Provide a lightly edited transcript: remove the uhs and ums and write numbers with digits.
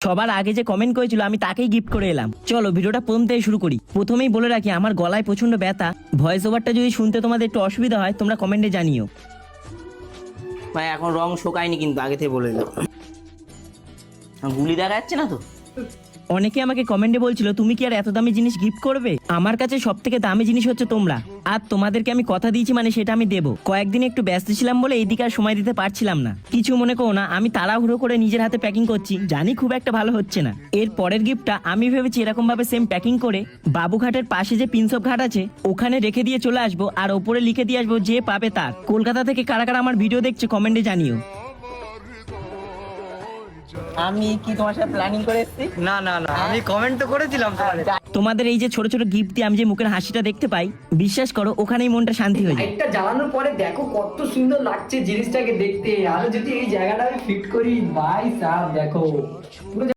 সবার আগে যে কমেন্ট করেছিল আমি তাকেই গিফট করে এলাম। চলো ভিডিওটা প্রথম থেকে শুরু করি। প্রথমেই বলে রাখি আমার গলায় প্রচন্ড ব্যথা, ভয়েস ওভারটা যদি শুনতে তোমাদের একটু অসুবিধা হয় তোমরা কমেন্টে জানিও। ভাই এখন রং শোকায়নি কিন্তু আগে থেকে বলে দিলাম। গুলি দেখা যাচ্ছে না তো? অনেকে আমাকে কমেন্টে বলছিল তুমি কি আর এত দামি জিনিস গিফট করবে। আমার কাছে সব থেকে দামি জিনিস হচ্ছে তোমরা, আর তোমাদেরকে আমি কথা দিয়েছি মানে সেটা আমি দেবো। কয়েকদিন একটু ব্যস্ত ছিলাম বলে এইদিকে আর সময় দিতে পারছিলাম না, কিছু মনে করো না। আমি তাড়াহুড়ো করে নিজের হাতে প্যাকিং করছি, জানি খুব একটা ভালো হচ্ছে না। এর পরের গিফটটা আমি ভেবেছি এরকম ভাবে সেম প্যাকিং করে বাবুঘাটের পাশে যে প্রিন্সপ ঘাট আছে ওখানে রেখে দিয়ে চলে আসবো, আর ওপরে লিখে দিয়ে আসবো যে পাবে তার। কলকাতা থেকে কারা কারা আমার ভিডিও দেখছে কমেন্টে জানিও। আমি কি তোমার সাথে প্ল্যানিং করে এসেছি? না না না, আমি কমেন্ট তো করেছিলাম তোমাদের। তোমাদের এই যে ছোট ছোট গিফট দিয়ে আমি যে মুখের হাসিটা দেখতে পাই, বিশ্বাস করো ওখানেই মনটা শান্তি হয়ে যায়। লাইটটা জ্বালানোর পরে দেখো কত সুন্দর লাগছে জিনিসটাকে দেখতে। আর যদি এই জায়গাটা আমি ফিট করি ভাই সাহেব দেখো পুরো